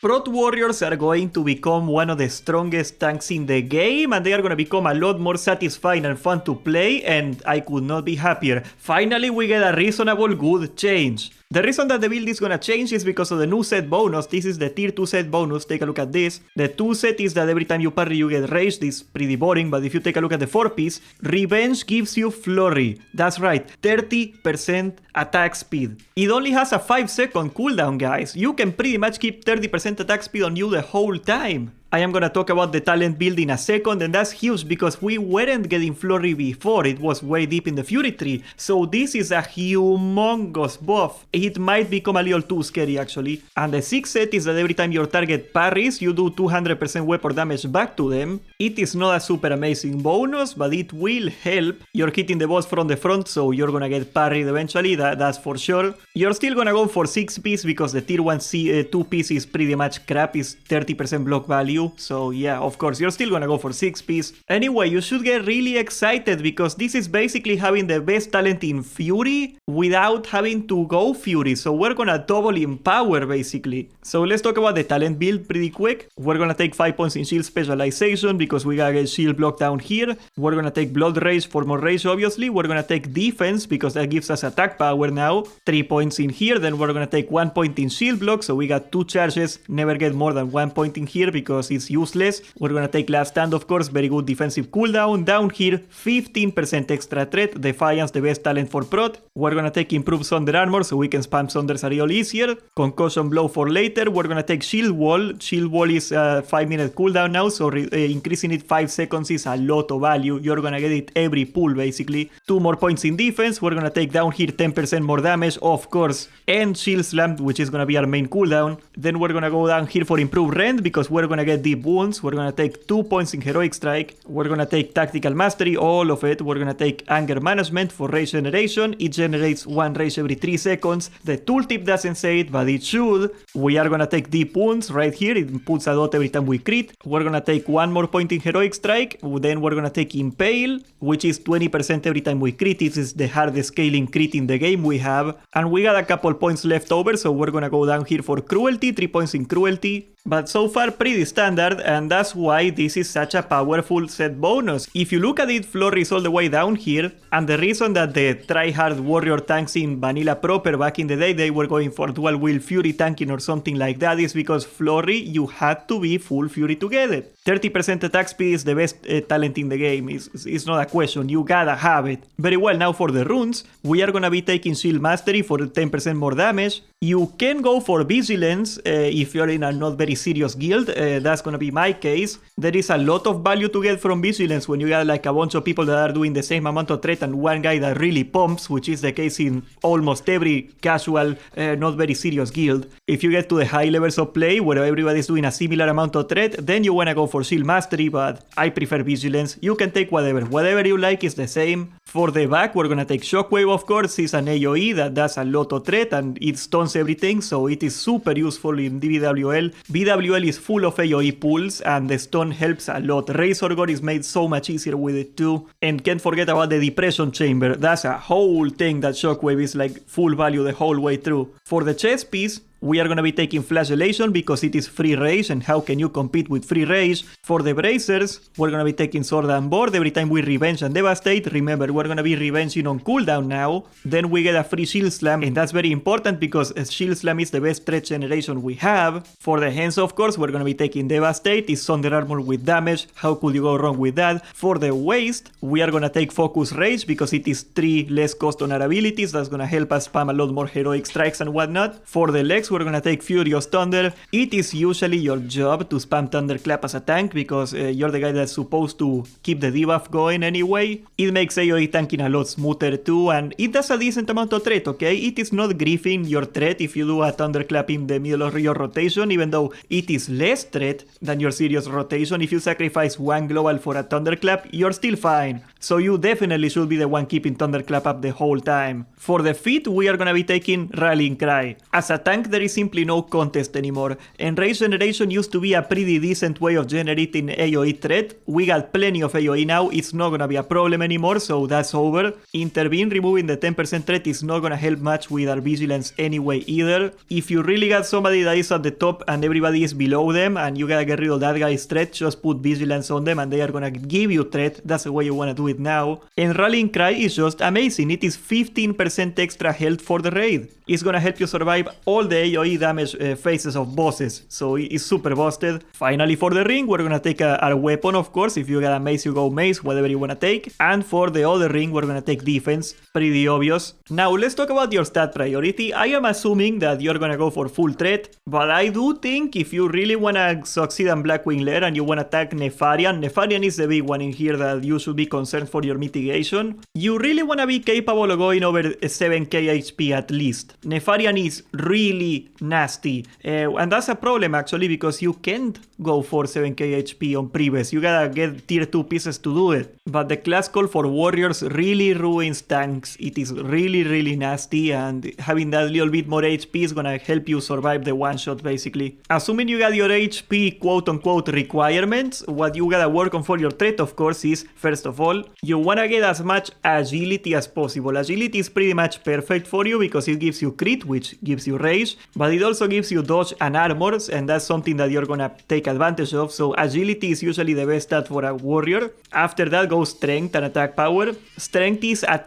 Prot Warriors are going to become one of the strongest tanks in the game, and they are gonna become a lot more satisfying and fun to play, and I could not be happier. Finally, we get a reasonable good change. The reason that the build is gonna change is because of the new set bonus. This is the tier 2 set bonus. Take a look at this. The 2 set is that every time you parry you get rage. This is pretty boring, but if you take a look at the 4 piece, Revenge gives you Flurry. That's right, 30% attack speed. It only has a 5-second cooldown, guys. You can pretty much keep 30% attack speed on you the whole time. I am gonna talk about the talent build in a second, and that's huge because we weren't getting Flurry before. It was way deep in the Fury tree. So this is a humongous buff. It might become a little too scary actually. And the 6th set is that every time your target parries, you do 200% weapon damage back to them. It is not a super amazing bonus, but it will help. You're hitting the boss from the front, so you're gonna get parried eventually, that's for sure. You're still gonna go for 6 piece because the tier 1 2 piece is pretty much crap, is 30% block value. So yeah, of course, you're still gonna go for 6 piece. Anyway, you should get really excited because this is basically having the best talent in Fury without having to go Fury. So we're gonna double in power basically. So let's talk about the talent build pretty quick. We're gonna take 5 points in shield specialization because we gotta get shield block down here. We're gonna take blood rage for more rage obviously. We're gonna take defense because that gives us attack power now. 3 points in here. Then we're gonna take 1 point in shield block. So we got 2 charges. Never get more than 1 point in here because it's useless. We're gonna take last stand, of course, very good defensive cooldown. Down here, 15% extra threat. Defiance, the best talent for prot. We're gonna take improved Sunder armor so we can spam Sunders a little easier. Concussion blow for later. We're gonna take shield wall. Shield wall is a 5-minute cooldown now, so increasing it 5 seconds is a lot of value. You're gonna get it every pull basically. 2 more points in defense. We're gonna take down here 10% more damage, of course, and shield slam, which is gonna be our main cooldown. Then we're gonna go down here for improved rend because we're gonna get deep wounds. We're gonna take 2 points in heroic strike. We're gonna take tactical mastery, all of it. We're gonna take anger management for rage generation. It generates 1 rage every 3 seconds. The tooltip doesn't say it, but it should. We are gonna take deep wounds right here. It puts a dot every time we crit. We're gonna take 1 more point in heroic strike. Then we're gonna take impale, which is 20% every time we crit. This is the hardest scaling crit in the game we have. And we got a couple points left over, so we're gonna go down here for cruelty. 3 points in cruelty. But so far pretty standard, and that's why this is such a powerful set bonus. If you look at it, Flurry is all the way down here, and the reason that the tryhard warrior tanks in Vanilla proper back in the day, they were going for dual wheel Fury tanking or something like that, is because Flurry, you had to be full Fury to get it. 30% attack speed is the best talent in the game, it's not a question, you gotta have it. Very well, now for the runes, we are gonna be taking Shield Mastery for 10% more damage. You can go for Vigilance if you're in a not very serious guild, that's gonna be my case. There is a lot of value to get from Vigilance when you got like a bunch of people that are doing the same amount of threat and one guy that really pumps, which is the case in almost every casual, not very serious guild. If you get to the high levels of play where everybody's doing a similar amount of threat, then you wanna go for Shield Mastery, but I prefer Vigilance. You can take whatever you like is the same. For the back, we're gonna take Shockwave, of course. It's an AoE that does a lot of threat and it stuns everything, so it is super useful in BWL. BWL is full of AoE pulls and the stun helps a lot. Razor Gore is made so much easier with it too. And can't forget about the Depression Chamber. That's a whole thing that Shockwave is like full value the whole way through. For the chest piece, we are going to be taking Flagellation because it is free rage, and how can you compete with free rage? For the bracers, we're going to be taking Sword and Board every time we revenge and devastate. Remember, we're going to be revenging on cooldown now. Then we get a free Shield Slam, and that's very important because Shield Slam is the best threat generation we have. For the hands, of course, we're going to be taking Devastate. It's Thunder Armor with damage. How could you go wrong with that? For the waist, we are going to take Focus Rage because it is 3 less cost on our abilities. That's going to help us spam a lot more heroic strikes and whatnot. For the legs, we're gonna take Furious Thunder. It is usually your job to spam Thunderclap as a tank because you're the guy that's supposed to keep the debuff going anyway. It makes AoE tanking a lot smoother too, and it does a decent amount of threat, okay? It is not griefing your threat if you do a Thunderclap in the middle of your rotation, even though it is less threat than your serious rotation. If you sacrifice 1 global for a Thunderclap, you're still fine. So you definitely should be the one keeping Thunderclap up the whole time. For the feat, we are gonna be taking Rallying Cry. As a tank there is simply no contest anymore. And rage generation used to be a pretty decent way of generating AoE threat. We got plenty of AoE now, it's not gonna be a problem anymore, so that's over. Intervene, removing the 10% threat is not gonna help much with our vigilance anyway either. If you really got somebody that is at the top and everybody is below them and you gotta get rid of that guy's threat, just put vigilance on them and they are gonna give you threat. That's the way you wanna do it now. And Rallying Cry is just amazing. It is 15% extra health for the raid. It's gonna help you survive all the AoE damage phases of bosses, so it's super busted. Finally, for the ring, we're gonna take our weapon, of course. If you got a mace, you go mace, whatever you wanna take. And for the other ring, we're gonna take defense. Pretty obvious. Now, let's talk about your stat priority. I am assuming that you're gonna go for full threat, but I do think if you really wanna succeed on blackwing lair and you wanna attack Nefarian is the big one in here that you should be concerned for your mitigation. You really wanna be capable of going over 7k HP at least. Nefarian is really nasty, and that's a problem actually because you can't go for 7k HP on Prives. You gotta get tier 2 pieces to do it. But the class call for warriors really ruins tanks. It is really nasty, and having that little bit more HP is gonna help you survive the one shot basically. Assuming you got your HP quote unquote requirements, what you gotta work on for your threat of course is, first of all, you wanna get as much agility as possible. Agility is pretty much perfect for you because it gives you crit, which gives you rage, but it also gives you dodge and armors, and that's something that you're gonna take advantage of. So agility is usually the best stat for a warrior. After that goes strength and attack power. Strength is a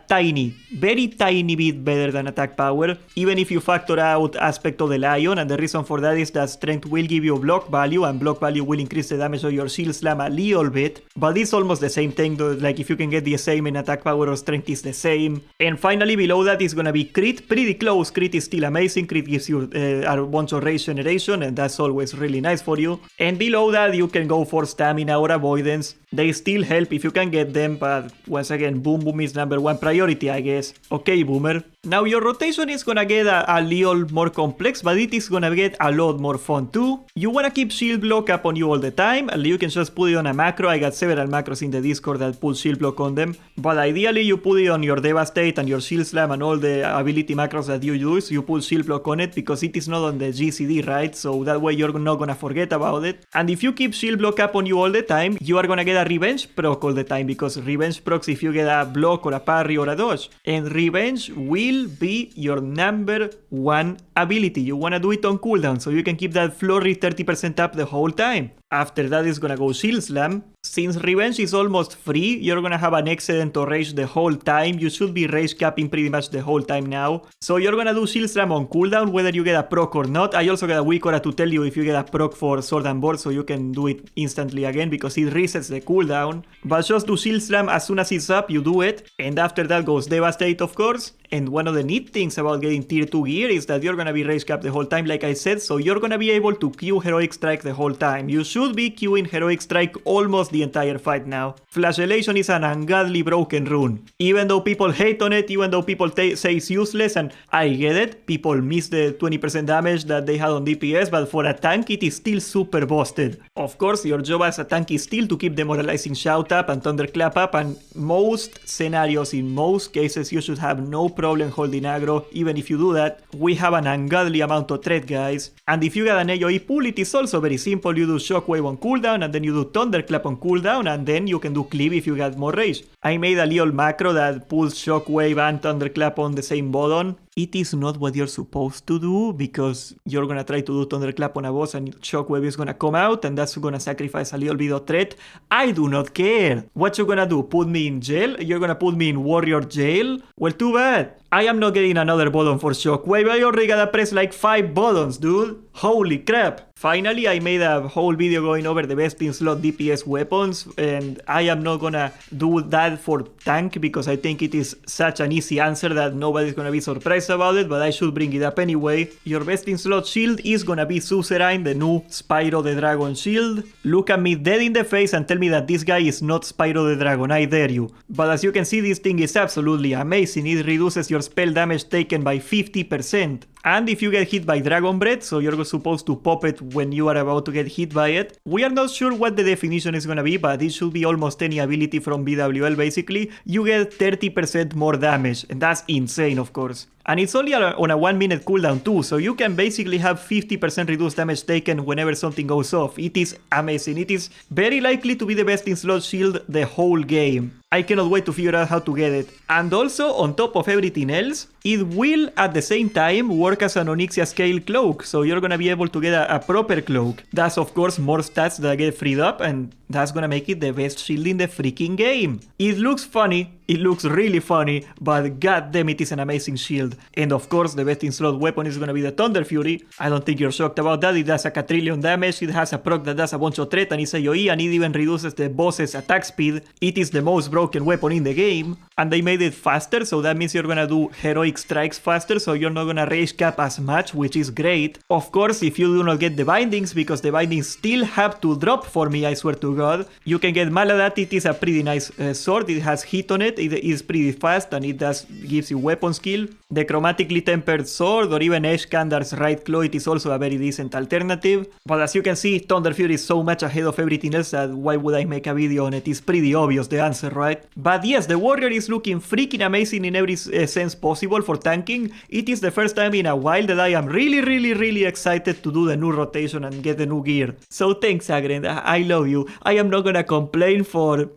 very tiny bit better than attack power, even if you factor out aspect of the lion, and the reason for that is that strength will give you block value, and block value will increase the damage of your shield slam a little bit, but it's almost the same thing though. Like if you can get the same in attack power or strength is the same. And finally below that is gonna be crit. Pretty close. Crit is still amazing. Crit gives you a bunch of rage generation, and that's always really nice for you. And below that you can go for stamina or avoidance. They still help if you can get them, but once again, boom boom is number one priority, I guess. Okay, boomer. Now your rotation is gonna get a little more complex, but it is gonna get a lot more fun too. You wanna keep shield block up on you all the time, and you can just put it on a macro. I got several macros in the Discord that put shield block on them, but ideally you put it on your devastate and your shield slam and all the ability macros that you use. You put shield block on it because it is not on the GCD, right? So that way you're not gonna forget about it. And if you keep shield block up on you all the time, you are gonna get a revenge proc all the time, because revenge procs if you get a block or a parry or a dodge, and revenge will be your number one ability. You want to do it on cooldown so you can keep that flurry 30% up the whole time. After that is gonna go shield slam. Since revenge is almost free, you're gonna have an excellent or rage the whole time. You should be rage capping pretty much the whole time now. So you're gonna do shield slam on cooldown whether you get a proc or not. I also got a weak aura to tell you if you get a proc for sword and board, so you can do it instantly again because it resets the cooldown. But just do shield slam as soon as it's up, you do it. And after that goes devastate of course. And one of the neat things about getting tier 2 gear is that you're gonna be rage capped the whole time like I said, so you're gonna be able to Q heroic strike the whole time. You should be queuing heroic strike almost the entire fight now. Flagellation is an ungodly broken rune. Even though people hate on it, even though people say it's useless, and I get it, people miss the 20% damage that they had on DPS, but for a tank it is still super busted. Of course, your job as a tank is still to keep demoralizing shout up and thunderclap up, and most scenarios, in most cases, you should have no problem holding aggro. Even if you do that, we have an ungodly amount of threat, guys. And if you got an AoE pool, it is also very simple. You do shockwave on cooldown, and then you do thunderclap on cooldown, and then you can do cleave if you got more rage. I made a little macro that pulls shockwave and thunderclap on the same button. It is not what you're supposed to do, because you're gonna try to do thunderclap on a boss and shockwave is gonna come out, and that's gonna sacrifice a little bit of threat. I do not care. What you gonna do? Put me in jail? You're gonna put me in warrior jail? Well, too bad. I am not getting another button for shockwave. I already gotta press like 5 buttons, dude. Holy crap. Finally, I made a whole video going over the best in slot DPS weapons, and I am not gonna do that for tank because I think it is such an easy answer that nobody's gonna be surprised about it, but I should bring it up anyway. Your best in slot shield is gonna be Suzerain, the new Spyro the Dragon shield. Look at me dead in the face and tell me that this guy is not Spyro the Dragon, I dare you. But as you can see, this thing is absolutely amazing. It reduces your spell damage taken by 50%. And if you get hit by Dragon Breath, so you're supposed to pop it when you are about to get hit by it. We are not sure what the definition is gonna be, but it should be almost any ability from BWL basically. You get 30% more damage, and that's insane of course. And it's only on a 1 minute cooldown too, so you can basically have 50% reduced damage taken whenever something goes off. It is amazing. It is very likely to be the best in slot shield the whole game. I cannot wait to figure out how to get it. And also, on top of everything else, it will at the same time work as an Onyxia scale cloak, so you're gonna be able to get a proper cloak. That's of course more stats that get freed up, and that's gonna make it the best shield in the freaking game. It looks funny, it looks really funny, but god damn it is an amazing shield. And of course the best in slot weapon is gonna be the Thunder Fury. I don't think you're shocked about that. It does a quadrillion damage, it has a proc that does a bunch of threat and it's AoE, and it even reduces the boss's attack speed. It is the most broken weapon in the game, and they made it faster, so that means you're gonna do heroic strikes faster, so you're not gonna rage cap as much, which is great. Of course, if you do not get the bindings, because the bindings still have to drop for me, I swear to god, you can get Maladat. It is a pretty nice sword, it has hit on it, it is pretty fast, and it gives you weapon skill. The chromatically tempered sword, or even Eshkandar's right claw, it is also a very decent alternative. But as you can see, Thunder Fury is so much ahead of everything else that why would I make a video on it? It's pretty obvious the answer, right? But yes, the warrior is looking freaking amazing in every sense possible for tanking. It is the first time in a while that I am really excited to do the new rotation and get the new gear. So thanks, Agren, I love you. I am not gonna complain for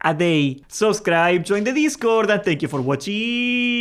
a day. Subscribe, join the Discord, and thank you for watching.